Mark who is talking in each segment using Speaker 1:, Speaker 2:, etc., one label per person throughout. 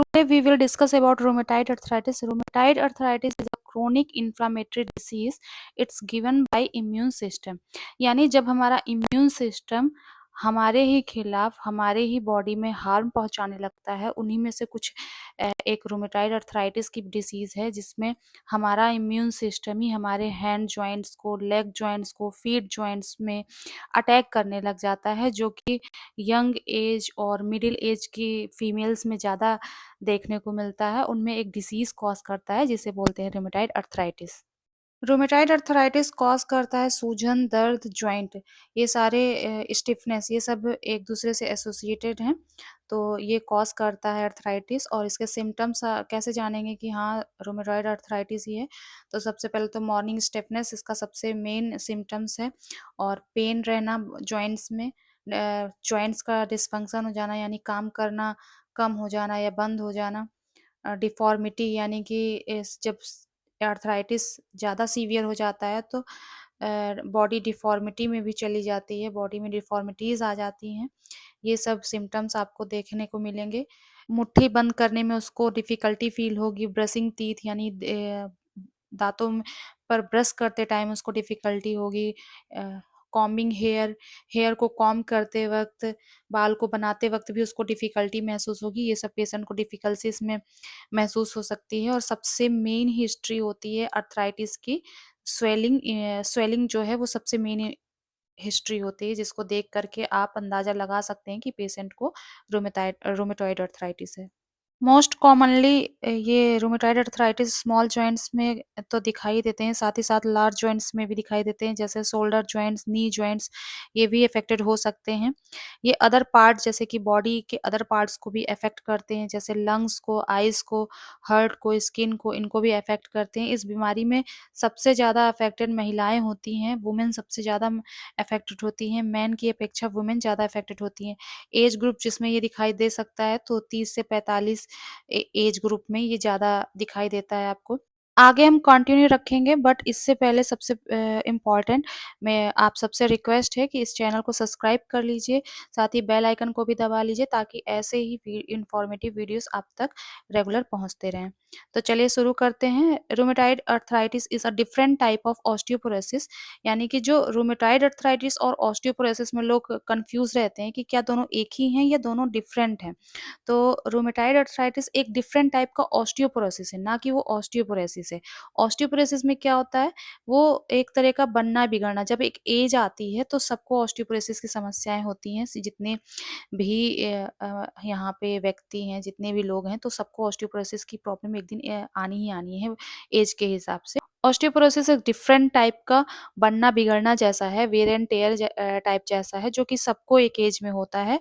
Speaker 1: Today we will discuss about rheumatoid arthritis. Rheumatoid arthritis is a chronic inflammatory disease. It's given by immune system. यानी जब हमारा immune system हमारे ही खिलाफ हमारे ही body में harm पहुंचाने लगता है, उन्हीं में से कुछ एक रूमेटाइड अर्थराइटिस की डिसीज है जिसमें हमारा इम्यून सिस्टम ही हमारे हैंड जॉइंट्स को, लेग जॉइंट्स को, फीट जॉइंट्स में अटैक करने लग जाता है, जो कि यंग एज और मिडिल एज की फीमेल्स में ज़्यादा देखने को मिलता है। उनमें एक डिसीज कॉज करता है जिसे बोलते हैं rheumatoid arthritis. Rheumatoid arthritis cause करता है सूजन, दर्द, जॉइंट, ये सारे स्टिफनेस, ये सब एक दूसरे से एसोसिएटेड हैं। तो ये कॉज करता है अर्थराइटिस। और इसके सिम्टम्स कैसे जानेंगे कि हाँ रूमेटाइड अर्थराइटिस ही है? तो सबसे पहले तो मॉर्निंग स्टिफनेस इसका सबसे मेन सिम्टम्स है, और पेन रहना जॉइंट्स में, जॉइंट्स का डिस्फंक्शन हो जाना यानी काम करना कम हो जाना या बंद हो जाना, डिफ़ॉर्मिटी यानी कि जब आर्थराइटिस ज़्यादा सीवियर हो जाता है तो बॉडी डिफ़ॉर्मिटी में भी चली जाती है, बॉडी में डिफ़ॉर्मिटीज़ आ जाती हैं। ये सब सिम्पटम्स आपको देखने को मिलेंगे। मुट्ठी बंद करने में उसको डिफ़िकल्टी फ़ील होगी, ब्रशिंग टीथ यानी दाँतों में पर ब्रश करते टाइम उसको डिफ़िकल्टी होगी। कॉम्बिंग हेयर, हेयर को कॉम्ब करते वक़्त, बाल को बनाते वक़्त भी उसको डिफ़िकल्टी महसूस होगी। ये सब पेशेंट को डिफ़िकल्टीज़ में महसूस हो सकती है। और सबसे मेन हिस्ट्री होती है अर्थराइटिस की स्वेलिंग। स्वेलिंग जो है वो सबसे मेन हिस्ट्री होती है, जिसको देख कर के आप अंदाज़ा लगा सकते हैं कि पेशेंट को रूमेटॉइड अर्थराइटिस है। मोस्ट कॉमनली ये रूमेटॉइड अर्थराइटिस स्मॉल जॉइंट्स में तो दिखाई देते हैं, साथ ही साथ लार्ज जॉइंट्स में भी दिखाई देते हैं, जैसे शोल्डर जॉइंट्स, नी जॉइंट्स, ये भी अफेक्टेड हो सकते हैं। ये अदर पार्ट जैसे कि बॉडी के अदर पार्ट्स को भी अफेक्ट करते हैं, जैसे लंग्स को, आइज़ को, हार्ट को, स्किन को, इनको भी अफेक्ट करते हैं। इस बीमारी में सबसे ज़्यादा अफेक्टेड महिलाएँ होती हैं, वुमेन सबसे ज़्यादा अफेक्टेड होती हैं, मेन की अपेक्षा वुमेन ज़्यादा अफेक्टेड होती हैं। एज ग्रुप जिसमें ये दिखाई दे सकता है तो 30 से 45 एज ग्रुप में ये ज़्यादा दिखाई देता है आपको। आगे हम कंटिन्यू रखेंगे, बट इससे पहले सबसे इम्पोर्टेंट मैं आप सबसे रिक्वेस्ट है कि इस चैनल को सब्सक्राइब कर लीजिए, साथ ही बेल आइकन को भी दबा लीजिए ताकि ऐसे ही इंफॉर्मेटिव वीडियोस आप तक रेगुलर पहुंचते रहें। तो चलिए शुरू करते हैं। Rheumatoid arthritis is a different type of osteoporosis, यानी कि जो रूमेटाइड अर्थराइटिस और ऑस्टियोपोरोसिस में लोग कंफ्यूज रहते हैं कि क्या दोनों एक ही हैं या दोनों डिफरेंट हैं। तो रूमेटाइड अर्थराइटिस एक डिफरेंट टाइप का ऑस्टियोपोरोसिस है, ना कि वो ऑस्टियोपोरोसिस है। ऑस्टियोपोरोसिस में क्या होता है, वो एक तरह का बनना बिगड़ना, जब एक एज आती है तो सबको ऑस्टियोपोरोसिस की समस्याएं होती हैं। जितने भी यहाँ पे व्यक्ति हैं, जितने भी लोग हैं, तो सबको ऑस्टियोपोरोसिस की प्रॉब्लम एक दिन आनी ही आनी है एज के हिसाब से। ऑस्टियोपोरोसिस एक डिफरेंट टाइप का बनना बिगड़ना जैसा है, वेयर एंड टेयर टाइप जैसा है, जो कि सबको एक एज में होता है।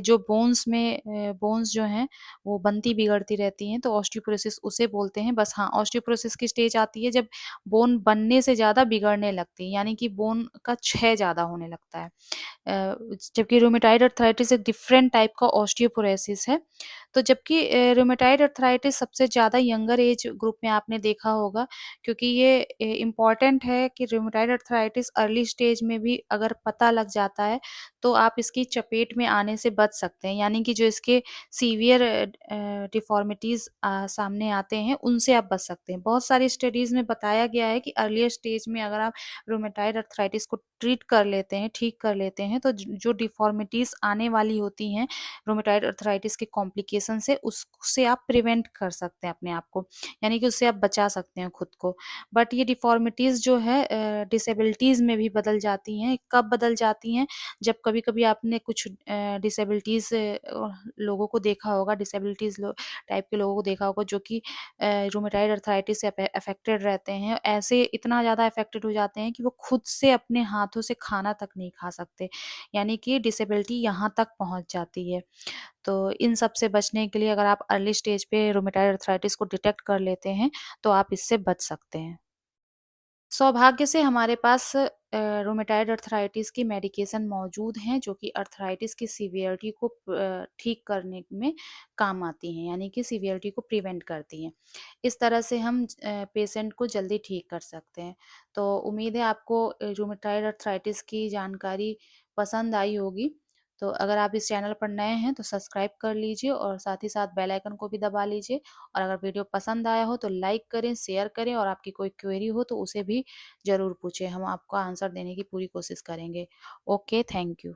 Speaker 1: जो बोन्स जो हैं वो बनती बिगड़ती रहती हैं, तो ऑस्टियोपोरोसिस उसे बोलते हैं। बस हाँ, ऑस्टियोपोरोसिस की स्टेज आती है जब बोन बनने से ज़्यादा बिगड़ने लगती है, यानी कि बोन का क्षय ज़्यादा होने लगता है। जबकि रूमेटाइड अर्थराइटिस एक डिफरेंट टाइप का ऑस्टियोपोरोसिस है। तो जबकि रूमेटाइड अर्थराइटिस सबसे ज़्यादा यंगर एज ग्रुप में आपने देखा होगा, क्योंकि ये इम्पॉर्टेंट है कि रूमेटाइड अर्थराइटिस अर्ली स्टेज में भी अगर पता लग जाता है तो आप इसकी चपेट में आने से बच सकते हैं, यानी कि जो इसके सीवियर डिफॉर्मिटीज़ सामने आते हैं उनसे आप बच सकते हैं। बहुत सारी स्टडीज़ में बताया गया है कि अर्लियर स्टेज में अगर आप रूमेटाइड अर्थराइटिस को ट्रीट कर लेते हैं, ठीक कर लेते हैं, तो जो डिफॉर्मिटीज़ आने वाली होती हैं रूमेटाइड अर्थराइटिस के कॉम्प्लिकेशन से, उससे आप प्रिवेंट कर सकते हैं अपने आप को, यानी कि उससे आप बचा सकते हैं खुद को। बट ये डिफॉर्मिटीज़ जो है डिसेबिलिटीज़ में भी बदल जाती हैं। कब बदल जाती हैं? जब कभी-कभी आपने कुछ डिसेबिलिटीज़ लोगों को देखा होगा, डिसेबिलिटीज़ टाइप के लोगों को देखा होगा जो कि रूमेटाइड अर्थराइटिस से अफेक्टेड रहते हैं। ऐसे इतना ज़्यादा अफेक्टेड हो जाते हैं कि वो खुद से अपने हाथों से खाना तक नहीं खा सकते, यानी कि डिसेबिलिटी यहाँ तक पहुँच जाती है। तो इन सब से बचने के लिए अगर आप अर्ली स्टेज पे रूमेटाइड अर्थराइटिस को डिटेक्ट कर लेते हैं, तो आप इससे बच सकते हैं। सौभाग्य से हमारे पास रूमेटाइड अर्थराइटिस की मेडिकेशन मौजूद हैं, जो कि अर्थराइटिस की सीवियरिटी को ठीक करने में काम आती हैं, यानी कि सीवियरिटी को प्रिवेंट करती हैं। इस तरह से हम पेशेंट को जल्दी ठीक कर सकते हैं। तो उम्मीद है आपको रूमेटाइड अर्थराइटिस की जानकारी पसंद आई होगी। तो अगर आप इस चैनल पर नए हैं तो सब्सक्राइब कर लीजिए और साथ ही साथ बेल आइकन को भी दबा लीजिए। और अगर वीडियो पसंद आया हो तो लाइक करें, शेयर करें और आपकी कोई क्वेरी हो तो उसे भी ज़रूर पूछें। हम आपको आंसर देने की पूरी कोशिश करेंगे। Okay, thank you.